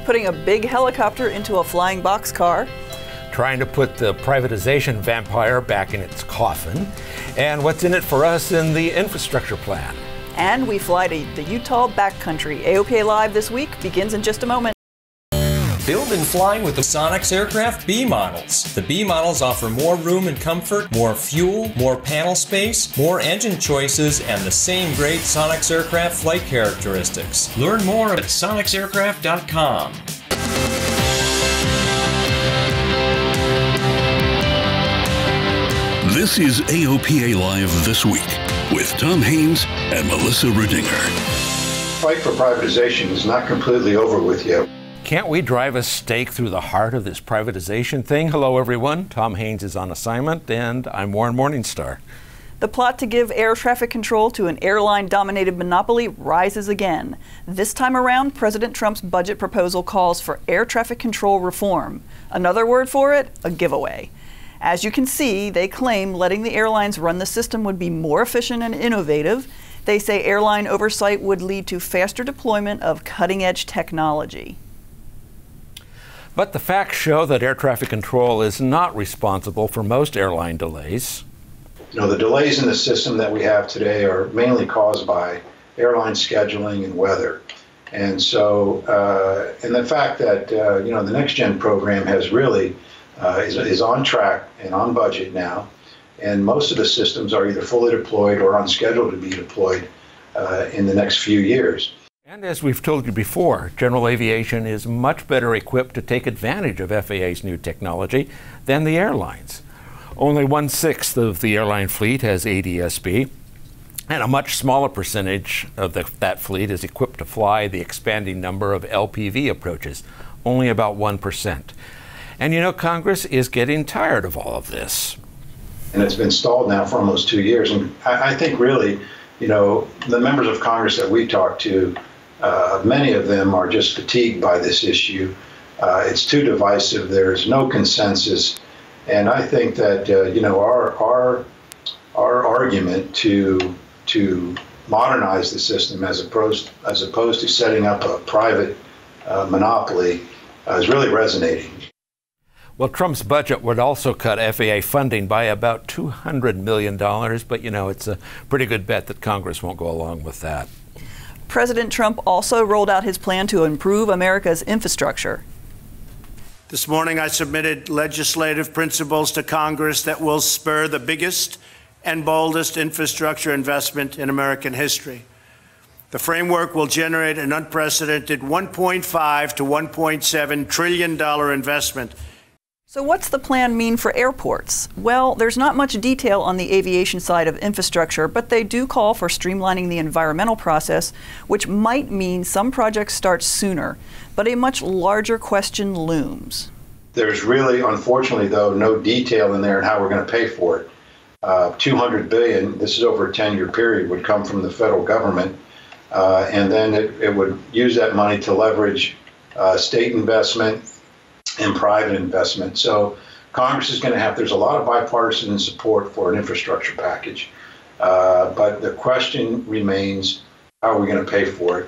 putting a big helicopter into a flying boxcar, trying to put the privatization vampire back in its coffin, and what's in it for us in the infrastructure plan. And we fly to the Utah backcountry. AOPA Live this week begins in just a moment. Build and fly with the Sonex Aircraft B models. The B models offer more room and comfort, more fuel, more panel space, more engine choices, and the same great Sonex Aircraft flight characteristics. Learn more at sonexaircraft.com. This is AOPA Live This Week with Tom Haynes and Melissa Rudinger. Fight for privatization is not completely over with yet. Can't we drive a stake through the heart of this privatization thing? Hello, everyone. Tom Haynes is on assignment, and I'm Warren Morningstar. The plot to give air traffic control to an airline-dominated monopoly rises again. This time around, President Trump's budget proposal calls for air traffic control reform. Another word for it, a giveaway. As you can see, they claim letting the airlines run the system would be more efficient and innovative. They say airline oversight would lead to faster deployment of cutting-edge technology. But the facts show that air traffic control is not responsible for most airline delays. You know, the delays in the system that we have today are mainly caused by airline scheduling and weather. And so, and the fact that, you know, the Next Gen program has really, is on track and on budget now. And most of the systems are either fully deployed or on schedule to be deployed in the next few years. And as we've told you before, general aviation is much better equipped to take advantage of FAA's new technology than the airlines. Only 1/6 of the airline fleet has ADS-B, and a much smaller percentage of that fleet is equipped to fly the expanding number of LPV approaches, only about 1%. And you know, Congress is getting tired of all of this. And it's been stalled now for almost 2 years. And I think really, you know, the members of Congress that we talk to, many of them are just fatigued by this issue. It's too divisive. There's no consensus. And I think that, you know, our argument to modernize the system as opposed to setting up a private monopoly is really resonating. Well, Trump's budget would also cut FAA funding by about $200 million, but you know, it's a pretty good bet that Congress won't go along with that. President Trump also rolled out his plan to improve America's infrastructure. This morning, I submitted legislative principles to Congress that will spur the biggest and boldest infrastructure investment in American history. The framework will generate an unprecedented $1.5 to $1.7 trillion investment. So what's the plan mean for airports? Well, there's not much detail on the aviation side of infrastructure, but they do call for streamlining the environmental process, which might mean some projects start sooner. But a much larger question looms. There's really, unfortunately, though, no detail in there on how we're going to pay for it. $200 billion, this is over a 10-year period, would come from the federal government, and then it would use that money to leverage state investment and private investment. So Congress is going to have, there's a lot of bipartisan support for an infrastructure package, but the question remains, how are we going to pay for it?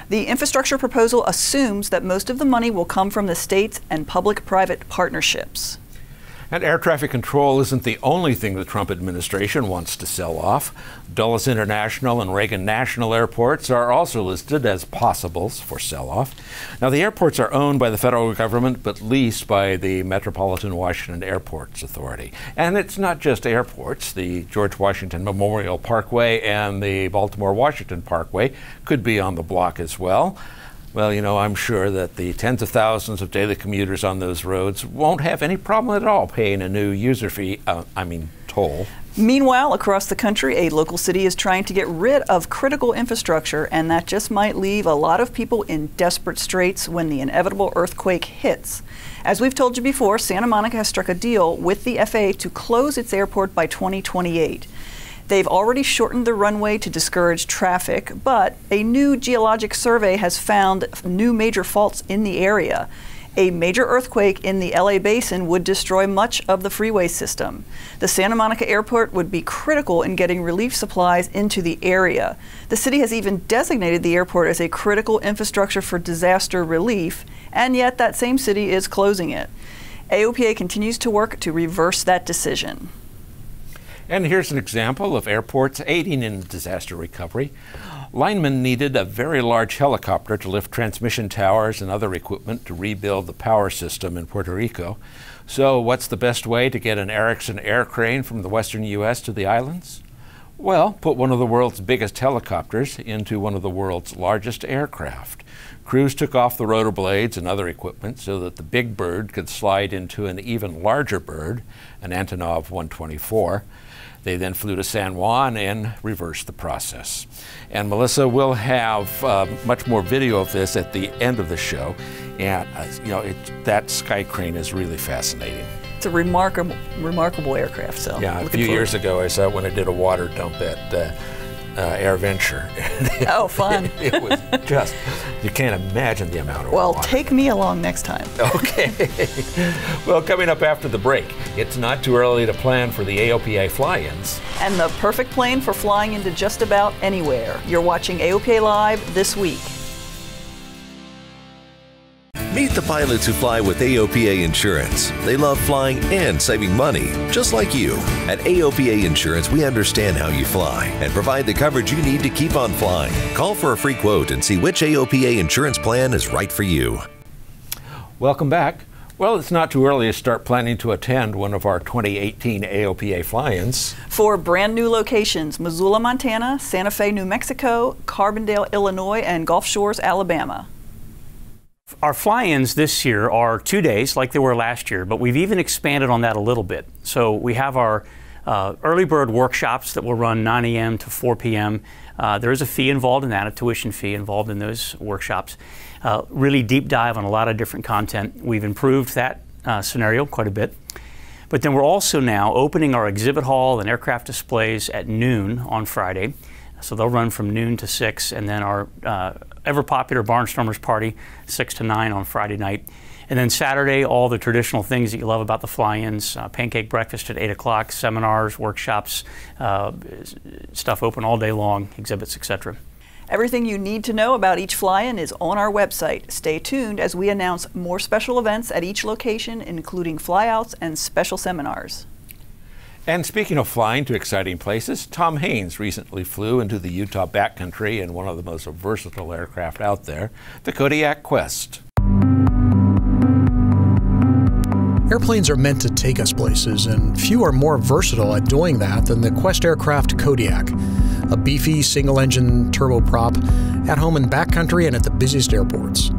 The infrastructure proposal assumes that most of the money will come from the states and public-private partnerships. And air traffic control isn't the only thing the Trump administration wants to sell off. Dulles International and Reagan National airports are also listed as possibles for sell-off. Now, the airports are owned by the federal government, but leased by the Metropolitan Washington Airports Authority. And it's not just airports. The George Washington Memorial Parkway and the Baltimore-Washington Parkway could be on the block as well. Well, you know, I'm sure that the tens of thousands of daily commuters on those roads won't have any problem at all paying a new user fee, toll. Meanwhile, across the country, a local city is trying to get rid of critical infrastructure, and that just might leave a lot of people in desperate straits when the inevitable earthquake hits. As we've told you before, Santa Monica has struck a deal with the FAA to close its airport by 2028. They've already shortened the runway to discourage traffic, but a new geologic survey has found new major faults in the area. A major earthquake in the LA basin would destroy much of the freeway system. The Santa Monica Airport would be critical in getting relief supplies into the area. The city has even designated the airport as a critical infrastructure for disaster relief, and yet that same city is closing it. AOPA continues to work to reverse that decision. And here's an example of airports aiding in disaster recovery. Linemen needed a very large helicopter to lift transmission towers and other equipment to rebuild the power system in Puerto Rico. So what's the best way to get an Erickson Aircrane from the western U.S. to the islands? Well, put one of the world's biggest helicopters into one of the world's largest aircraft. Crews took off the rotor blades and other equipment so that the big bird could slide into an even larger bird, an Antonov 124. They then flew to San Juan and reversed the process. And Melissa will have much more video of this at the end of the show. And that sky crane is really fascinating. It's a remarkable aircraft. So yeah, a few years ago I saw it when I did a water dump at AirVenture. Oh, fun. It was just, you can't imagine the amount of Well, water. take me along next time. Okay. Well, coming up after the break, it's not too early to plan for the AOPA fly-ins. And the perfect plane for flying into just about anywhere. You're watching AOPA Live this week. Meet the pilots who fly with AOPA Insurance. They love flying and saving money, just like you. At AOPA Insurance, we understand how you fly and provide the coverage you need to keep on flying. Call for a free quote and see which AOPA insurance plan is right for you. Welcome back. Well, it's not too early to start planning to attend one of our 2018 AOPA fly-ins. For brand new locations, Missoula, Montana, Santa Fe, New Mexico, Carbondale, Illinois, and Gulf Shores, Alabama. Our fly-ins this year are 2 days like they were last year, but we've even expanded on that a little bit. So we have our early bird workshops that will run 9 a.m. to 4 p.m. There is a fee involved in that, a tuition fee involved in those workshops. Really deep dive on a lot of different content. We've improved that scenario quite a bit. But then we're also now opening our exhibit hall and aircraft displays at noon on Friday. So they'll run from noon to 6, and then our ever-popular Barnstormers Party, 6 to 9 on Friday night. And then Saturday, all the traditional things that you love about the fly-ins, pancake breakfast at 8 o'clock, seminars, workshops, stuff open all day long, exhibits, etc. Everything you need to know about each fly-in is on our website. Stay tuned as we announce more special events at each location, including flyouts and special seminars. And speaking of flying to exciting places, Tom Haynes recently flew into the Utah backcountry in one of the most versatile aircraft out there, the Kodiak Quest. Airplanes are meant to take us places, and few are more versatile at doing that than the Quest aircraft Kodiak, a beefy single-engine turboprop at home in backcountry and at the busiest airports.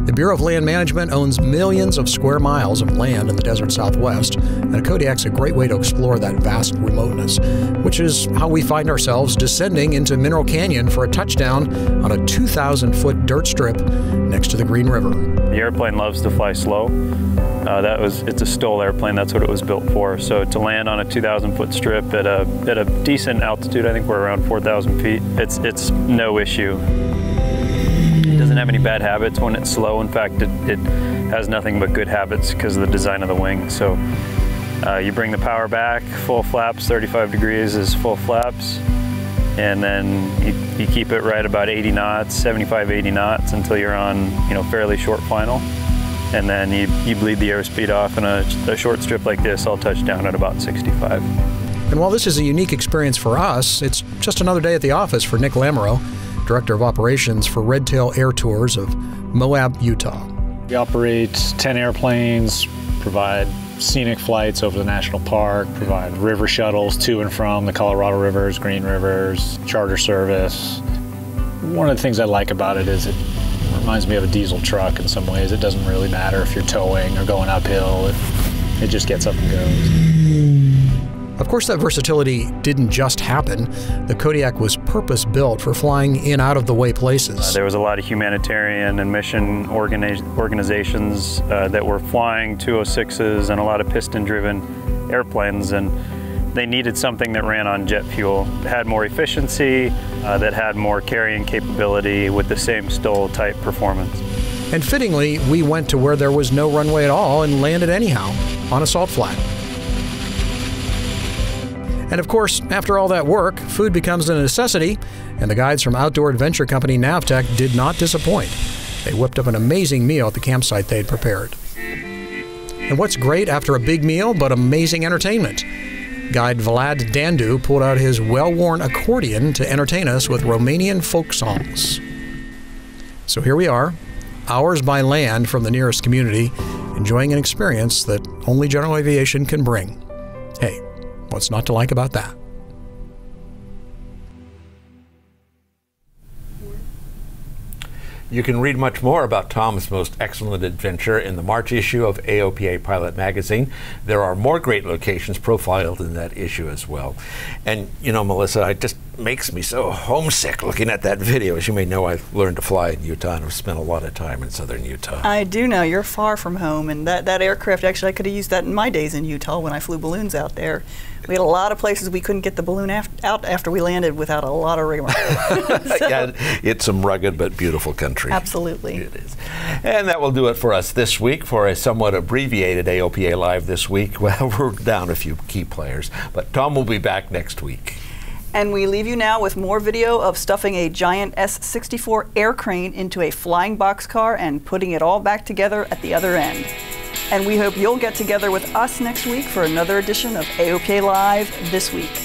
The Bureau of Land Management owns millions of square miles of land in the desert Southwest, and a Kodiak's a great way to explore that vast remoteness, which is how we find ourselves descending into Mineral Canyon for a touchdown on a 2,000-foot dirt strip next to the Green River. The airplane loves to fly slow. It's a STOL airplane, that's what it was built for. So to land on a 2,000-foot strip at a decent altitude, I think we're around 4,000 feet, it's no issue. It doesn't have any bad habits when it's slow. In fact, it has nothing but good habits because of the design of the wing. So you bring the power back, full flaps, 35 degrees is full flaps, and then you keep it right about 80 knots, 75, 80 knots until you're on fairly short final. And then you bleed the airspeed off, and a short strip like this, I'll touch down at about 65. And while this is a unique experience for us, it's just another day at the office for Nick Lamoureux, Director of Operations for Red Tail Air Tours of Moab, Utah. We operate 10 airplanes, provide scenic flights over the national park, provide river shuttles to and from the Colorado rivers, Green Rivers, charter service. One of the things I like about it is it reminds me of a diesel truck in some ways. It doesn't really matter if you're towing or going uphill. It just gets up and goes. Of course, that versatility didn't just happen. The Kodiak was purpose-built for flying in out-of-the-way places. There was a lot of humanitarian and mission organizations that were flying 206s and a lot of piston-driven airplanes, and they needed something that ran on jet fuel, that had more efficiency, that had more carrying capability with the same STOL-type performance. And fittingly, we went to where there was no runway at all and landed anyhow, on a salt flat. And of course, after all that work, food becomes a necessity, and the guides from outdoor adventure company Navtech did not disappoint. They whipped up an amazing meal at the campsite they'd prepared. And what's great after a big meal but amazing entertainment? Guide Vlad Dandu pulled out his well-worn accordion to entertain us with Romanian folk songs. So here we are, hours by land from the nearest community, enjoying an experience that only general aviation can bring. Hey, what's not to like about that? You can read much more about Tom's most excellent adventure in the March issue of AOPA Pilot Magazine. There are more great locations profiled in that issue as well. And, you know, Melissa, it just makes me so homesick looking at that video. As you may know, I learned to fly in Utah and have spent a lot of time in southern Utah. I do know. You're far from home, and that aircraft, actually, I could have used that in my days in Utah when I flew balloons out there. We had a lot of places we couldn't get the balloon out after we landed without a lot of rigmarole. Yeah, it's some rugged but beautiful country. Absolutely. It is. And that will do it for us this week for a somewhat abbreviated AOPA Live this week. Well, we're down a few key players, but Tom will be back next week. And we leave you now with more video of stuffing a giant S-64 Aircrane into a flying boxcar and putting it all back together at the other end. And we hope you'll get together with us next week for another edition of AOPA Live This Week.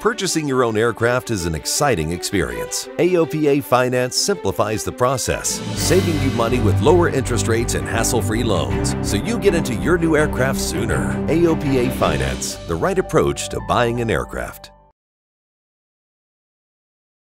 Purchasing your own aircraft is an exciting experience. AOPA Finance simplifies the process, saving you money with lower interest rates and hassle-free loans, so you get into your new aircraft sooner. AOPA Finance, the right approach to buying an aircraft.